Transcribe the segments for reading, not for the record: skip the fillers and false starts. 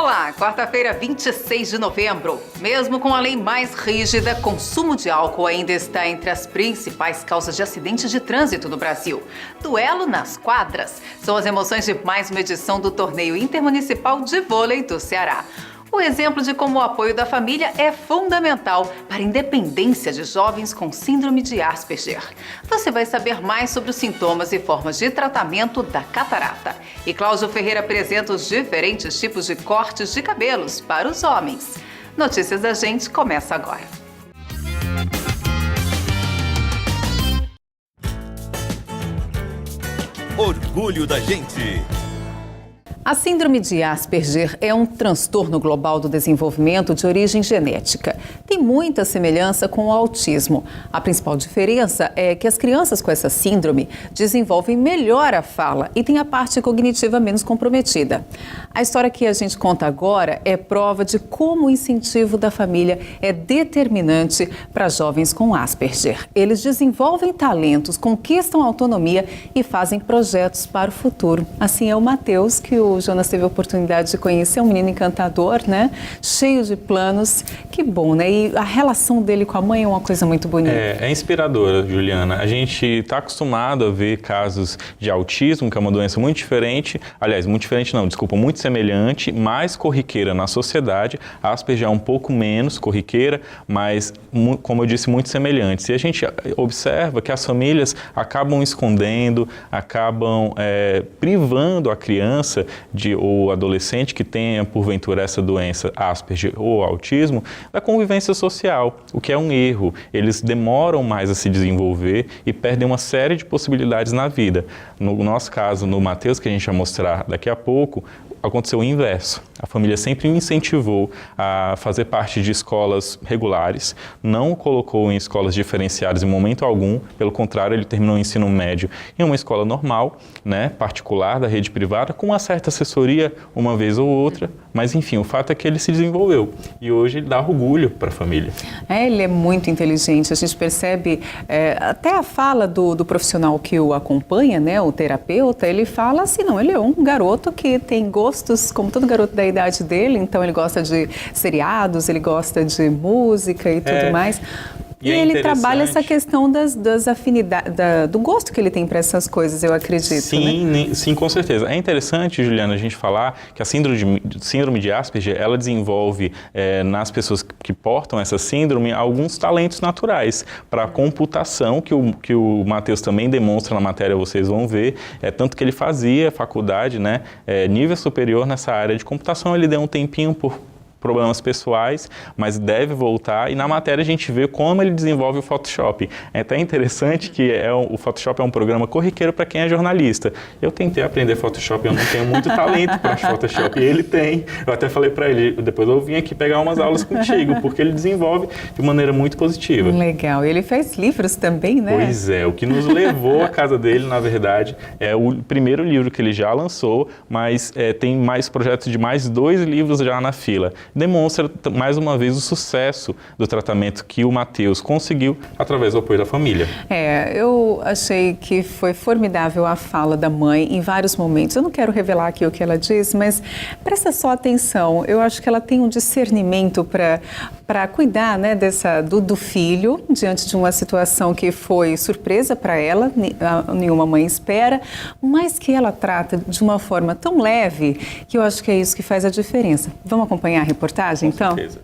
Olá, quarta-feira, 26 de novembro. Mesmo com a lei mais rígida, consumo de álcool ainda está entre as principais causas de acidentes de trânsito no Brasil. Duelo nas quadras são as emoções de mais uma edição do Torneio Intermunicipal de Vôlei do Ceará. O exemplo de como o apoio da família é fundamental para a independência de jovens com síndrome de Asperger. Você vai saber mais sobre os sintomas e formas de tratamento da catarata. E Cláudio Ferreira apresenta os diferentes tipos de cortes de cabelos para os homens. Notícias da Gente começa agora. Orgulho da Gente. A síndrome de Asperger é um transtorno global do desenvolvimento de origem genética. Tem muita semelhança com o autismo. A principal diferença é que as crianças com essa síndrome desenvolvem melhor a fala e têm a parte cognitiva menos comprometida. A história que a gente conta agora é prova de como o incentivo da família é determinante para jovens com Asperger. Eles desenvolvem talentos, conquistam autonomia e fazem projetos para o futuro. Assim é o Matheus, que o Jonas teve a oportunidade de conhecer, um menino encantador, né? Cheio de planos. Que bom, né? E a relação dele com a mãe é uma coisa muito bonita. É inspiradora, Juliana. A gente está acostumado a ver casos de autismo, que é uma doença muito diferente. Aliás, muito diferente não, desculpa, muito semelhante, mais corriqueira na sociedade. A Asperger é um pouco menos corriqueira, mas, como eu disse, muito semelhante. E a gente observa que as famílias acabam escondendo, acabam privando a criança ou adolescente que tenha, porventura, essa doença Asperger ou autismo, da convivência social, o que é um erro. Eles demoram mais a se desenvolver e perdem uma série de possibilidades na vida. No nosso caso, no Matheus, que a gente vai mostrar daqui a pouco, aconteceu o inverso. A família sempre o incentivou a fazer parte de escolas regulares, não o colocou em escolas diferenciadas em momento algum, pelo contrário, ele terminou o ensino médio em uma escola normal, né, particular, da rede privada, com uma certa assessoria uma vez ou outra, mas enfim, o fato é que ele se desenvolveu e hoje ele dá orgulho para a família. Ele é muito inteligente, a gente percebe até a fala do profissional que o acompanha, né, o terapeuta, ele fala assim, não, ele é um garoto que tem gostos, como todo garoto da idade dele, então ele gosta de seriados, ele gosta de música e tudo mais. E ele trabalha essa questão das afinidades, do gosto que ele tem para essas coisas, eu acredito. Sim, né? Sim, com certeza. É interessante, Juliana, a gente falar que a síndrome de Asperger, ela desenvolve nas pessoas que portam essa síndrome alguns talentos naturais para a computação, que o Matheus também demonstra na matéria, vocês vão ver, tanto que ele fazia faculdade, né, nível superior nessa área de computação, ele deu um tempinho por problemas pessoais, mas deve voltar, e na matéria a gente vê como ele desenvolve o Photoshop. É até interessante que o Photoshop é um programa corriqueiro para quem é jornalista. Eu tentei aprender Photoshop, eu não tenho muito talento para Photoshop, e ele tem. Eu até falei para ele, depois eu vim aqui pegar umas aulas contigo, porque ele desenvolve de maneira muito positiva. Legal, e ele faz livros também, né? Pois é, o que nos levou à casa dele, na verdade, é o primeiro livro que ele já lançou, mas tem mais projetos de mais 2 livros já na fila. Demonstra mais uma vez o sucesso do tratamento que o Matheus conseguiu através do apoio da família. Eu achei que foi formidável a fala da mãe em vários momentos. Eu não quero revelar aqui o que ela diz, mas presta só atenção. Eu acho que ela tem um discernimento para cuidar, né, do filho diante de uma situação que foi surpresa para ela, nenhuma mãe espera, mas que ela trata de uma forma tão leve que eu acho que é isso que faz a diferença. Vamos acompanhar a reportagem, então? Com certeza.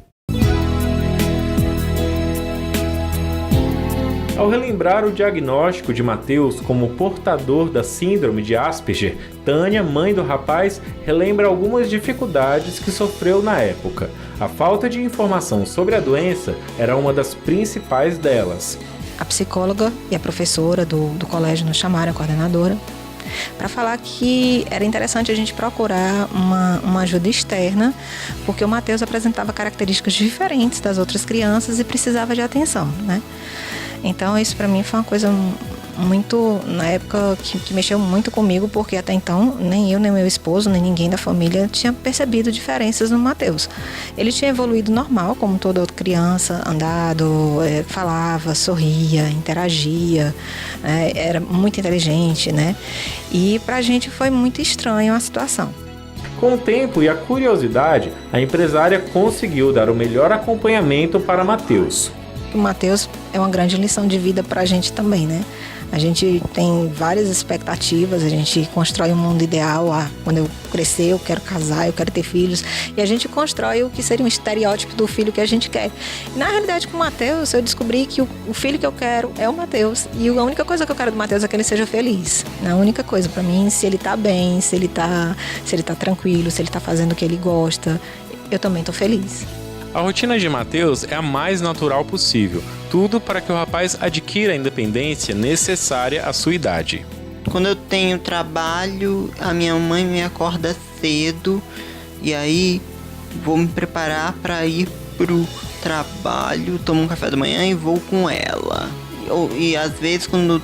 Ao relembrar o diagnóstico de Matheus como portador da síndrome de Asperger, Tânia, mãe do rapaz, relembra algumas dificuldades que sofreu na época. A falta de informação sobre a doença era uma das principais delas. A psicóloga e a professora do colégio nos chamaram, a coordenadora, para falar que era interessante a gente procurar uma ajuda externa, porque o Matheus apresentava características diferentes das outras crianças e precisava de atenção, né? Então isso para mim foi uma coisa muito, na época, que mexeu muito comigo, porque até então nem eu, nem meu esposo, nem ninguém da família tinha percebido diferenças no Matheus. Ele tinha evoluído normal, como toda outra criança, andado, falava, sorria, interagia, era muito inteligente, né? E pra gente foi muito estranho a situação. Com o tempo e a curiosidade, a empresária conseguiu dar o melhor acompanhamento para Matheus. O Matheus é uma grande lição de vida para a gente também, né? A gente tem várias expectativas, a gente constrói um mundo ideal. Quando eu crescer, eu quero casar, eu quero ter filhos. E a gente constrói o que seria um estereótipo do filho que a gente quer. E na realidade, com o Matheus, eu descobri que o filho que eu quero é o Matheus. E a única coisa que eu quero do Matheus é que ele seja feliz. A única coisa para mim, se ele tá bem, se ele tá tranquilo, se ele tá fazendo o que ele gosta, eu também tô feliz. A rotina de Matheus é a mais natural possível, tudo para que o rapaz adquira a independência necessária à sua idade. Quando eu tenho trabalho, a minha mãe me acorda cedo e aí vou me preparar para ir pro trabalho, tomo um café da manhã e vou com ela. E às vezes quando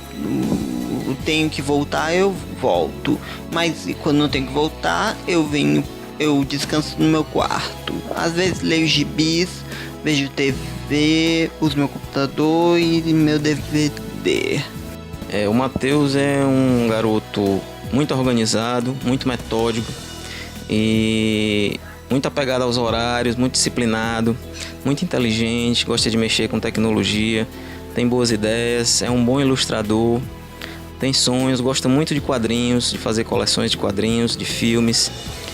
eu tenho que voltar, eu volto, mas quando não tenho que voltar, eu descanso no meu quarto. Às vezes leio gibis, vejo TV, uso meu computador e meu DVD. O Matheus é um garoto muito organizado, muito metódico e muito apegado aos horários, muito disciplinado, muito inteligente, gosta de mexer com tecnologia, tem boas ideias, é um bom ilustrador, tem sonhos, gosta muito de quadrinhos, de fazer coleções de quadrinhos, de filmes.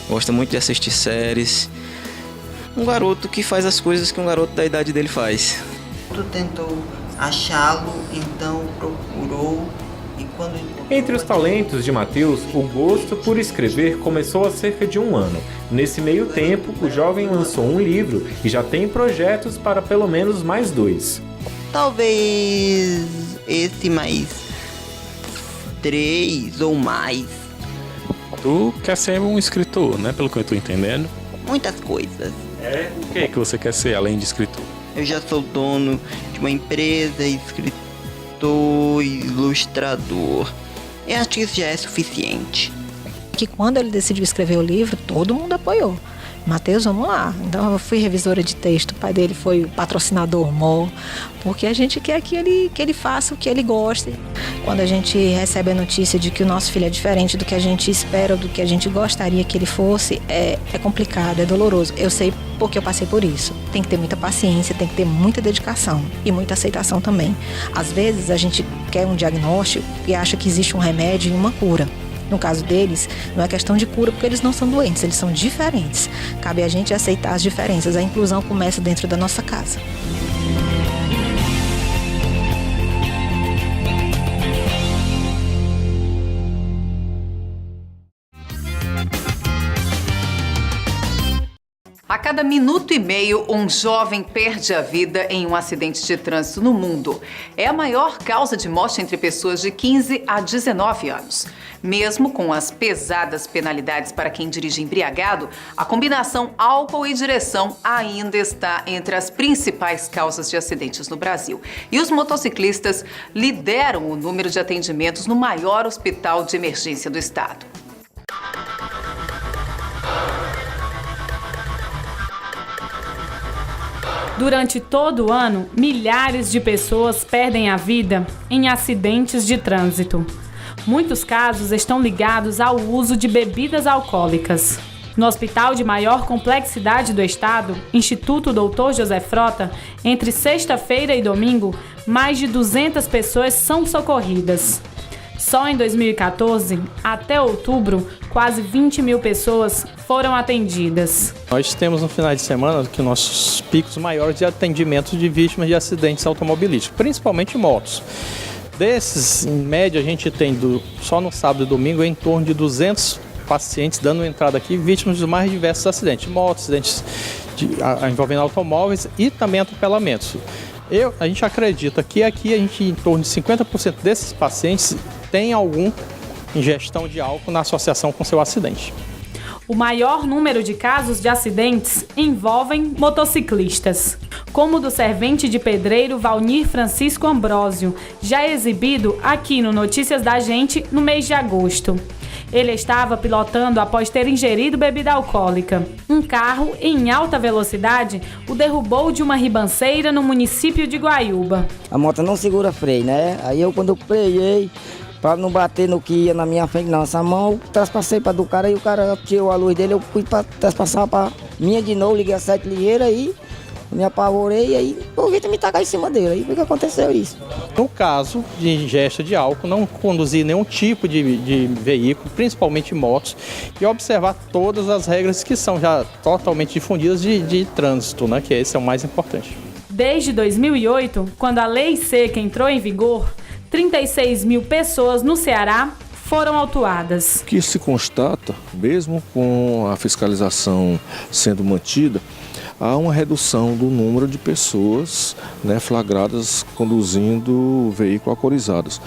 Gosta muito de assistir séries. Um garoto que faz as coisas que um garoto da idade dele faz. Tu tentou achá-lo, então procurou e quando... Entre os talentos de Matheus, o gosto por escrever começou há cerca de 1 ano. Nesse meio tempo, o jovem lançou um livro e já tem projetos para pelo menos mais 2. Talvez esse mais 3 ou mais. Tu quer ser um escritor, né? Pelo que eu tô entendendo. Muitas coisas. O que você quer ser além de escritor? Eu já sou dono de uma empresa, escritor, ilustrador. Eu acho que isso já é suficiente. Que quando ele decidiu escrever o livro, todo mundo apoiou. Matheus, vamos lá. Então eu fui revisora de texto, o pai dele foi o patrocinador maior, porque a gente quer que ele faça o que ele gosta. Quando a gente recebe a notícia de que o nosso filho é diferente do que a gente espera, do que a gente gostaria que ele fosse, é complicado, é doloroso. Eu sei porque eu passei por isso. Tem que ter muita paciência, tem que ter muita dedicação e muita aceitação também. Às vezes a gente quer um diagnóstico e acha que existe um remédio e uma cura. No caso deles, não é questão de cura porque eles não são doentes, eles são diferentes. Cabe a gente aceitar as diferenças. A inclusão começa dentro da nossa casa. A cada minuto e meio, um jovem perde a vida em um acidente de trânsito no mundo. É a maior causa de morte entre pessoas de 15 a 19 anos. Mesmo com as pesadas penalidades para quem dirige embriagado, a combinação álcool e direção ainda está entre as principais causas de acidentes no Brasil. E os motociclistas lideram o número de atendimentos no maior hospital de emergência do estado. Durante todo o ano, milhares de pessoas perdem a vida em acidentes de trânsito. Muitos casos estão ligados ao uso de bebidas alcoólicas. No hospital de maior complexidade do estado, Instituto Dr. José Frota, entre sexta-feira e domingo, mais de 200 pessoas são socorridas. Só em 2014, até outubro, quase 20 mil pessoas foram atendidas. Nós temos no final de semana que nossos picos maiores de atendimento de vítimas de acidentes automobilísticos, principalmente motos. Desses, em média, a gente tem só no sábado e domingo em torno de 200 pacientes dando entrada aqui, vítimas dos mais diversos acidentes, motos, acidentes envolvendo automóveis e também atropelamentos. A gente acredita que aqui em torno de 50% desses pacientes tem alguma ingestão de álcool na associação com seu acidente. O maior número de casos de acidentes envolvem motociclistas, como o do servente de pedreiro Valnir Francisco Ambrósio, já exibido aqui no Notícias da Gente no mês de agosto. Ele estava pilotando após ter ingerido bebida alcoólica. Um carro em alta velocidade o derrubou de uma ribanceira no município de Guaiúba. A moto não segura freio, né? Aí quando eu freiei, Pra não bater no que ia na minha frente, não. Essa mão eu traspassei pra do cara e o cara tirou a luz dele, eu fui pra traspassar pra minha de novo, liguei a 7 ligeiras e me apavorei e aí o Vitor me tacar em cima dele. Aí foi que aconteceu isso. No caso de ingesta de álcool, não conduzir nenhum tipo de veículo, principalmente motos, e observar todas as regras que são já totalmente difundidas de trânsito, né? Que esse é o mais importante. Desde 2008, quando a Lei Seca entrou em vigor, 36 mil pessoas no Ceará foram autuadas. O que se constata, mesmo com a fiscalização sendo mantida, há uma redução do número de pessoas, né, flagradas conduzindo veículos alcoolizados.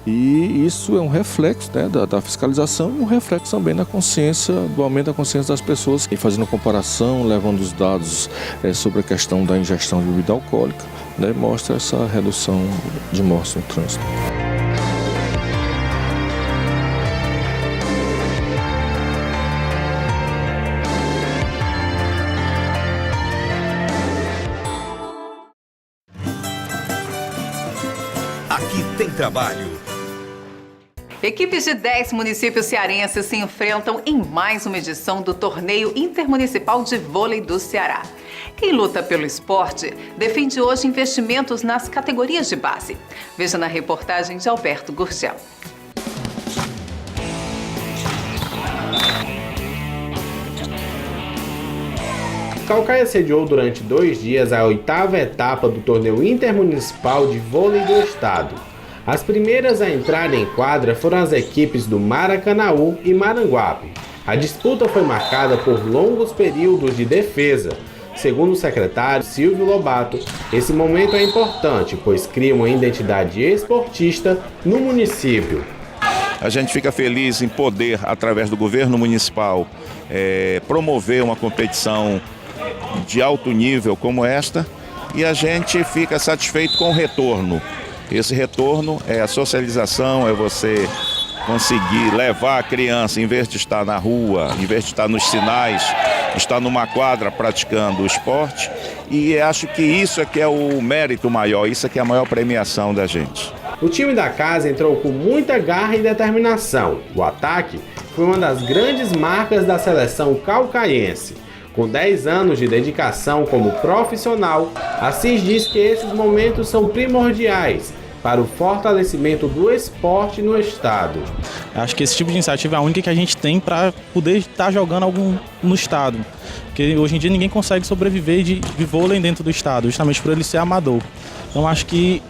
E isso é um reflexo, né, da fiscalização e um reflexo também na consciência, do aumento da consciência das pessoas. E fazendo comparação, levando os dados sobre a questão da ingestão de bebida alcoólica, né, mostra essa redução de mortes no trânsito. Aqui tem trabalho. Equipes de 10 municípios cearenses se enfrentam em mais uma edição do Torneio Intermunicipal de Vôlei do Ceará. Quem luta pelo esporte defende hoje investimentos nas categorias de base. Veja na reportagem de Alberto Gurgel. Caucaia sediou durante 2 dias a 8ª etapa do Torneio Intermunicipal de Vôlei do Estado. As primeiras a entrar em quadra foram as equipes do Maracanaú e Maranguape. A disputa foi marcada por longos períodos de defesa. Segundo o secretário Silvio Lobato, esse momento é importante, pois cria uma identidade esportista no município. A gente fica feliz em poder, através do governo municipal, promover uma competição de alto nível como esta, e a gente fica satisfeito com o retorno. Esse retorno é a socialização, é você conseguir levar a criança, em vez de estar na rua, em vez de estar nos sinais, estar numa quadra praticando o esporte, e acho que isso é que é o mérito maior, isso é que é a maior premiação da gente. O time da casa entrou com muita garra e determinação. O ataque foi uma das grandes marcas da seleção caucaiense. Com 10 anos de dedicação como profissional, Assis diz que esses momentos são primordiais para o fortalecimento do esporte no estado. Acho que esse tipo de iniciativa é a única que a gente tem para poder estar jogando algum no estado. Porque hoje em dia ninguém consegue sobreviver de vôlei dentro do estado, justamente por ele ser amador. Então acho que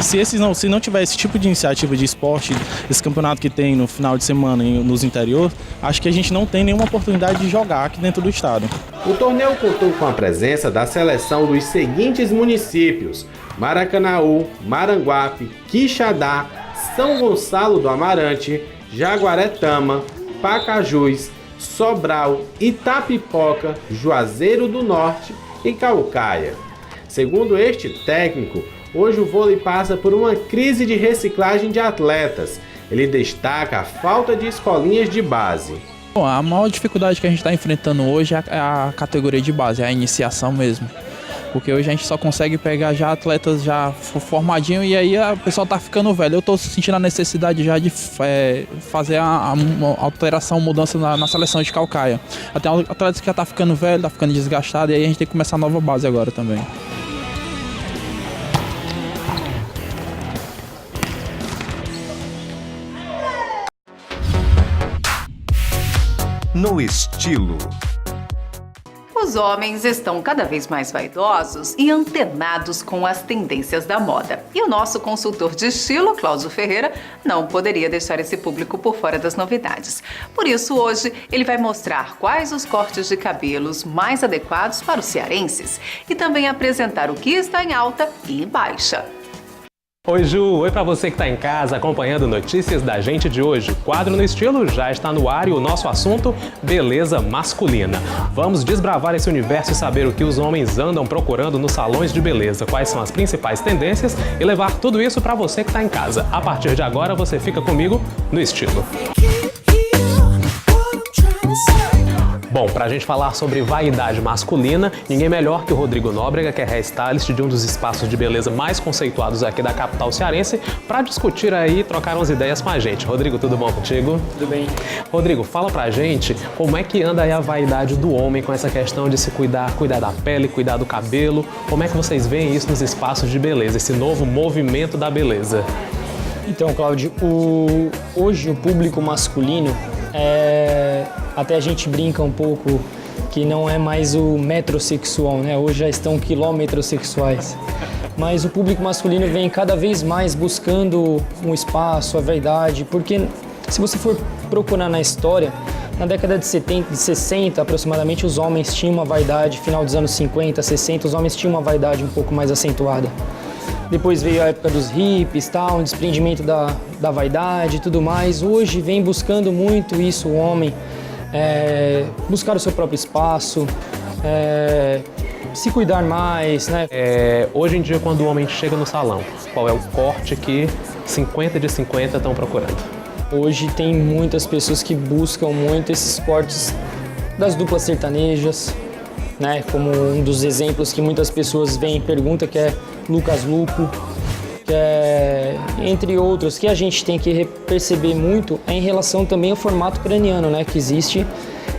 se não tiver esse tipo de iniciativa de esporte, esse campeonato que tem no final de semana nos interiores, acho que a gente não tem nenhuma oportunidade de jogar aqui dentro do estado. O torneio contou com a presença da seleção dos seguintes municípios: Maracanaú, Maranguape, Quixadá, São Gonçalo do Amarante, Jaguaretama, Pacajus, Sobral, Itapipoca, Juazeiro do Norte e Caucaia. Segundo este técnico, hoje o vôlei passa por uma crise de reciclagem de atletas. Ele destaca a falta de escolinhas de base. Bom, a maior dificuldade que a gente está enfrentando hoje é a categoria de base, é a iniciação mesmo. Porque hoje a gente só consegue pegar já atletas já formadinhos e aí o pessoal tá ficando velho. Eu estou sentindo a necessidade já de fazer a alteração, mudança na seleção de Caucaia. Até atletas que já tá ficando velho, tá ficando desgastado, e aí a gente tem que começar a nova base agora também. No estilo. Os homens estão cada vez mais vaidosos e antenados com as tendências da moda. E o nosso consultor de estilo, Cláudio Ferreira, não poderia deixar esse público por fora das novidades. Por isso, hoje, ele vai mostrar quais os cortes de cabelos mais adequados para os cearenses e também apresentar o que está em alta e em baixa. Oi, Ju! Oi para você que está em casa acompanhando notícias da gente de hoje. O quadro No Estilo já está no ar e o nosso assunto, beleza masculina. Vamos desbravar esse universo e saber o que os homens andam procurando nos salões de beleza, quais são as principais tendências e levar tudo isso para você que está em casa. A partir de agora, você fica comigo no Estilo. Bom, pra gente falar sobre vaidade masculina, ninguém melhor que o Rodrigo Nóbrega, que é hairstylist de um dos espaços de beleza mais conceituados aqui da capital cearense, para discutir aí e trocar umas ideias com a gente. Rodrigo, tudo bom contigo? Tudo bem. Rodrigo, fala pra gente como é que anda aí a vaidade do homem com essa questão de se cuidar da pele, cuidar do cabelo. Como é que vocês veem isso nos espaços de beleza, esse novo movimento da beleza? Então, Cláudio, hoje o público masculino, até a gente brinca um pouco que não é mais o metrosexual, né? Hoje já estão quilometrosexuais. Mas o público masculino vem cada vez mais buscando um espaço, a vaidade, porque se você for procurar na história, na década de 60 aproximadamente, os homens tinham uma vaidade, final dos anos 50, 60, os homens tinham uma vaidade um pouco mais acentuada. Depois veio a época dos hippies, um desprendimento da vaidade e tudo mais. Hoje vem buscando muito isso o homem, buscar o seu próprio espaço, se cuidar mais, né? Hoje em dia, quando o homem chega no salão, qual é o corte que 50 de 50 estão procurando? Hoje tem muitas pessoas que buscam muito esses cortes das duplas sertanejas, né? Como um dos exemplos que muitas pessoas vêm e perguntam, que é Lucas Luco, que é, entre outros, que a gente tem que perceber muito em relação também ao formato craniano, né? Que existe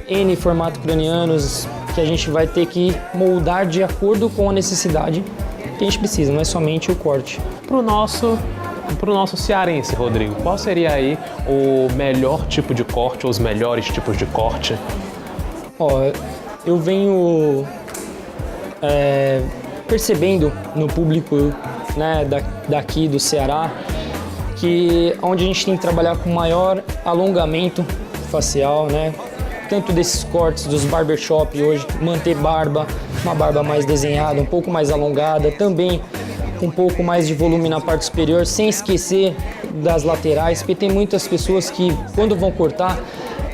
N formato cranianos que a gente vai ter que moldar de acordo com a necessidade que a gente precisa, não é somente o corte. Pro nosso cearense, Rodrigo, qual seria aí o melhor tipo de corte ou os melhores tipos de corte? Eu venho percebendo no público, né, daqui do Ceará, que onde a gente tem que trabalhar com maior alongamento facial, né? Tanto desses cortes dos barbershop hoje, manter barba, uma barba mais desenhada, um pouco mais alongada, também um pouco mais de volume na parte superior, sem esquecer das laterais, porque tem muitas pessoas que quando vão cortar,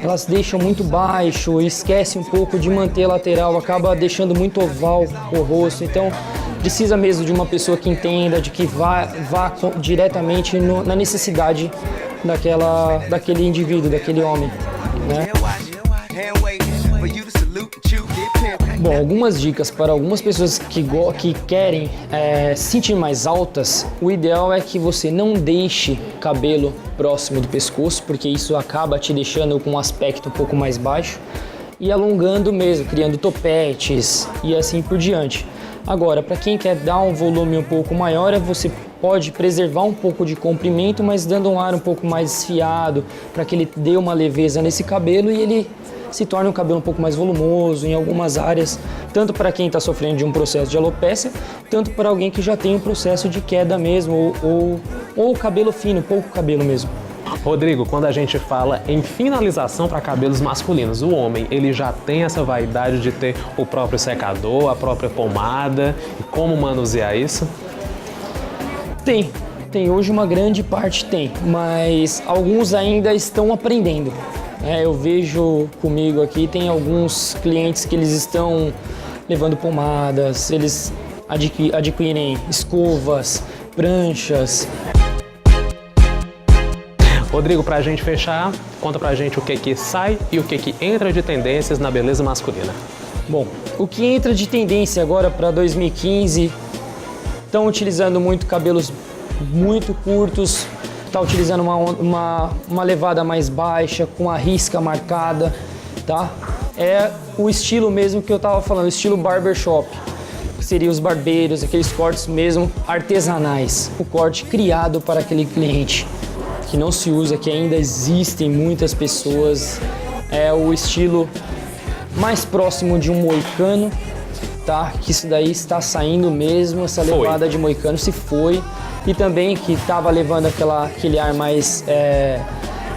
elas deixam muito baixo e esquecem um pouco de manter a lateral, acaba deixando muito oval o rosto. Então, precisa mesmo de uma pessoa que entenda, de que vá diretamente na necessidade daquele indivíduo, daquele homem, né? Bom, algumas dicas para algumas pessoas que querem se sentir mais altas. O ideal é que você não deixe cabelo próximo do pescoço, porque isso acaba te deixando com um aspecto um pouco mais baixo, e alongando mesmo, criando topetes e assim por diante. Agora, para quem quer dar um volume um pouco maior, você pode preservar um pouco de comprimento, mas dando um ar um pouco mais esfiado, para que ele dê uma leveza nesse cabelo e ele se torne um cabelo um pouco mais volumoso em algumas áreas, tanto para quem está sofrendo de um processo de alopécia, tanto para alguém que já tem um processo de queda mesmo, ou cabelo fino, pouco cabelo mesmo. Rodrigo, quando a gente fala em finalização para cabelos masculinos, o homem, ele já tem essa vaidade de ter o próprio secador, a própria pomada, e como manusear isso? Tem. Hoje uma grande parte tem, mas alguns ainda estão aprendendo. Eu vejo comigo aqui, tem alguns clientes que eles estão levando pomadas, eles adquirem escovas, pranchas. Rodrigo, pra gente fechar, conta pra gente o que sai e o que entra de tendências na beleza masculina. Bom, o que entra de tendência agora para 2015, estão utilizando muito cabelos muito curtos, está utilizando uma levada mais baixa, com a risca marcada, tá? É o estilo mesmo que eu estava falando, o estilo barbershop, que seria os barbeiros, aqueles cortes mesmo artesanais, o corte criado para aquele cliente, que não se usa, que ainda existem muitas pessoas, é o estilo mais próximo de um moicano, tá? Que isso daí está saindo mesmo, essa levada de moicano se foi. E também que estava levando aquele ar mais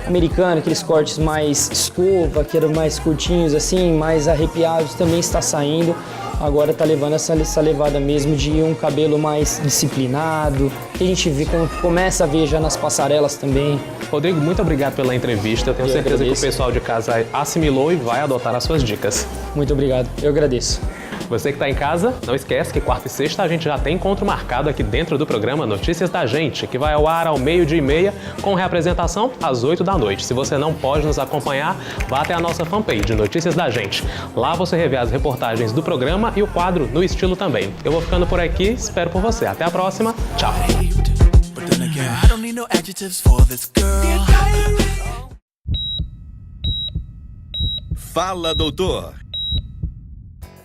americano, aqueles cortes mais escova, que eram mais curtinhos assim, mais arrepiados, também está saindo. Agora está levando essa levada mesmo de um cabelo mais disciplinado, que a gente começa a ver já nas passarelas também. Rodrigo, muito obrigado pela entrevista. Eu tenho certeza que o pessoal de casa assimilou e vai adotar as suas dicas. Muito obrigado, eu agradeço. Você que está em casa, não esquece que quarta e sexta a gente já tem encontro marcado aqui dentro do programa Notícias da Gente, que vai ao ar ao 12:30, com reapresentação às 8 da noite. Se você não pode nos acompanhar, vá até a nossa fanpage Notícias da Gente. Lá você revê as reportagens do programa e o quadro No Estilo também. Eu vou ficando por aqui, espero por você. Até a próxima, tchau! Fala, doutor.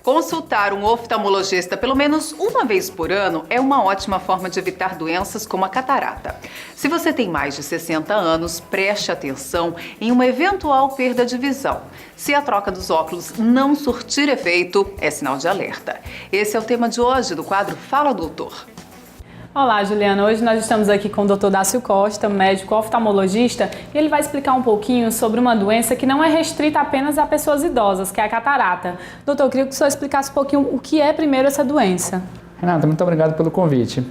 Consultar um oftalmologista pelo menos uma vez por ano é uma ótima forma de evitar doenças como a catarata. Se você tem mais de 60 anos, preste atenção em uma eventual perda de visão. Se a troca dos óculos não surtir efeito, é sinal de alerta. Esse é o tema de hoje do quadro Fala, Doutor. Olá, Juliana. Hoje nós estamos aqui com o Dr. Dácio Costa, médico oftalmologista, e ele vai explicar um pouquinho sobre uma doença que não é restrita apenas a pessoas idosas, que é a catarata. Doutor, eu queria que o senhor explicasse um pouquinho o que é primeiro essa doença. Renata, muito obrigado pelo convite.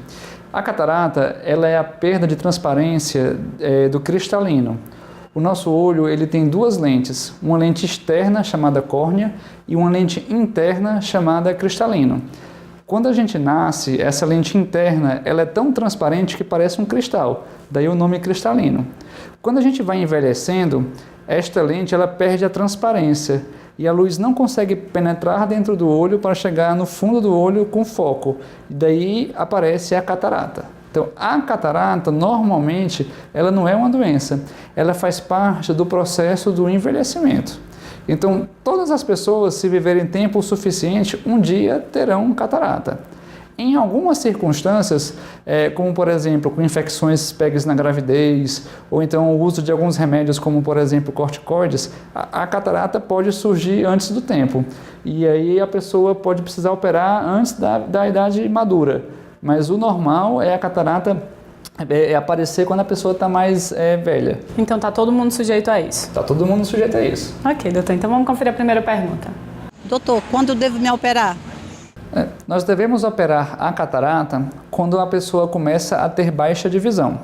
A catarata, ela é a perda de transparência do cristalino. O nosso olho, ele tem duas lentes, uma lente externa chamada córnea e uma lente interna chamada cristalino. Quando a gente nasce, essa lente interna ela é tão transparente que parece um cristal, daí o nome cristalino. Quando a gente vai envelhecendo, esta lente ela perde a transparência e a luz não consegue penetrar dentro do olho para chegar no fundo do olho com foco, e daí aparece a catarata. Então, a catarata, normalmente, ela não é uma doença, ela faz parte do processo do envelhecimento. Então, todas as pessoas, se viverem tempo suficiente, um dia terão catarata. Em algumas circunstâncias, como por exemplo, com infecções pegues na gravidez, ou então o uso de alguns remédios como por exemplo corticoides, a catarata pode surgir antes do tempo. E aí a pessoa pode precisar operar antes da idade madura. Mas o normal é a catarata aparecer quando a pessoa está mais velha. Então está todo mundo sujeito a isso? Está todo mundo sujeito a isso. Ok, doutor. Então vamos conferir a primeira pergunta. Doutor, quando devo me operar? Nós devemos operar a catarata quando a pessoa começa a ter baixa de visão.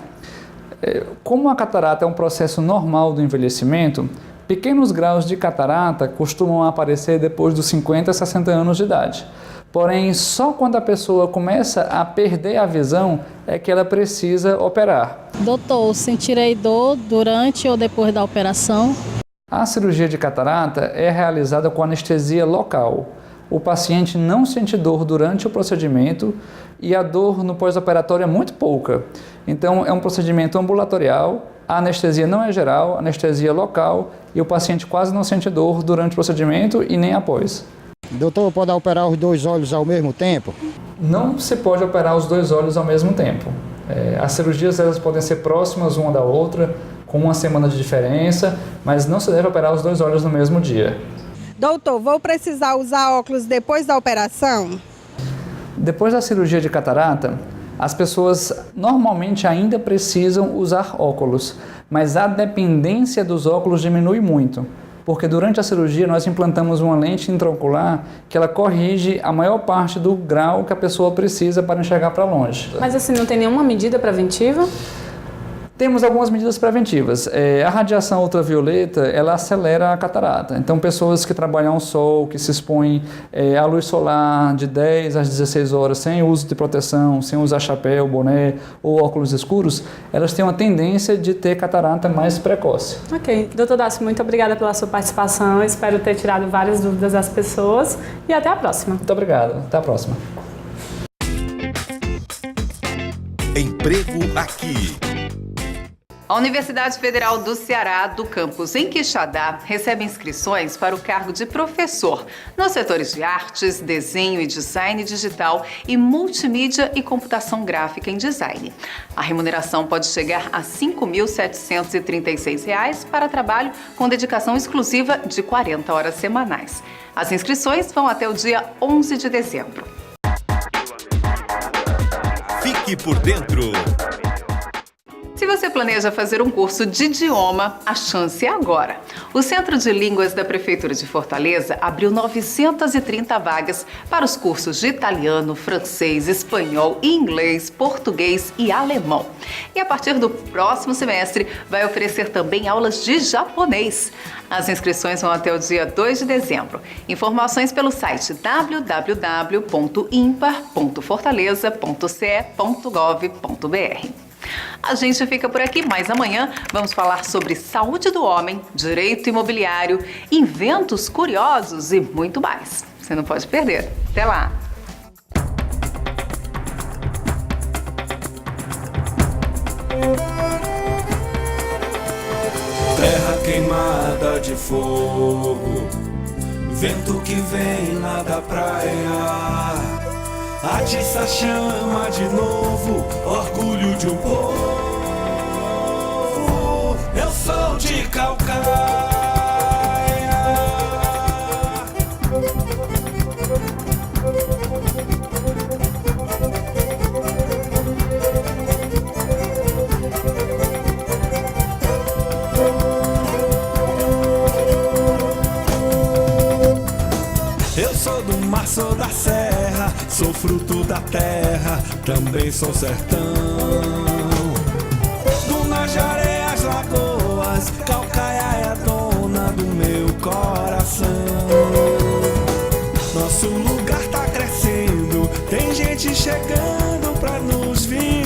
Como a catarata é um processo normal do envelhecimento, pequenos graus de catarata costumam aparecer depois dos 50 a 60 anos de idade. Porém, só quando a pessoa começa a perder a visão é que ela precisa operar. Doutor, sentirei dor durante ou depois da operação? A cirurgia de catarata é realizada com anestesia local. O paciente não sente dor durante o procedimento e a dor no pós-operatório é muito pouca. Então, é um procedimento ambulatorial, a anestesia não é geral, anestesia local e o paciente quase não sente dor durante o procedimento e nem após. Doutor, pode operar os dois olhos ao mesmo tempo? Não se pode operar os dois olhos ao mesmo tempo. As cirurgias elas podem ser próximas uma da outra, com uma semana de diferença, mas não se deve operar os dois olhos no mesmo dia. Doutor, vou precisar usar óculos depois da operação? Depois da cirurgia de catarata, as pessoas normalmente ainda precisam usar óculos, mas a dependência dos óculos diminui muito. Porque durante a cirurgia nós implantamos uma lente intraocular que ela corrige a maior parte do grau que a pessoa precisa para enxergar para longe. Mas assim, não tem nenhuma medida preventiva? Temos algumas medidas preventivas. A radiação ultravioleta, ela acelera a catarata. Então, pessoas que trabalham ao sol, que se expõem à luz solar de 10 às 16 horas, sem uso de proteção, sem usar chapéu, boné ou óculos escuros, elas têm uma tendência de ter catarata mais precoce. Ok. Doutor Dácio, muito obrigada pela sua participação. Espero ter tirado várias dúvidas das pessoas e até a próxima. Muito obrigado. Até a próxima. Emprego Aqui. A Universidade Federal do Ceará, do campus em Quixadá, recebe inscrições para o cargo de professor nos setores de artes, desenho e design digital e multimídia e computação gráfica em design. A remuneração pode chegar a R$ 5.736 para trabalho com dedicação exclusiva de 40 horas semanais. As inscrições vão até o dia 11 de dezembro. Fique por dentro. Se você planeja fazer um curso de idioma, a chance é agora. O Centro de Línguas da Prefeitura de Fortaleza abriu 930 vagas para os cursos de italiano, francês, espanhol, inglês, português e alemão. E a partir do próximo semestre vai oferecer também aulas de japonês. As inscrições vão até o dia 2 de dezembro. Informações pelo site www.impar.fortaleza.ce.gov.br. A gente fica por aqui, mas amanhã vamos falar sobre saúde do homem, direito imobiliário, inventos curiosos e muito mais. Você não pode perder. Até lá! Terra queimada de fogo, vento que vem lá da praia. Atiça a chama de novo, orgulho de um povo. Eu sou de Calcaia. Eu sou do mar, sou da serra, sou fruto da terra, também sou sertão. Dunas de areias, lagoas, Calcaia é a dona do meu coração. Nosso lugar tá crescendo, tem gente chegando pra nos vir.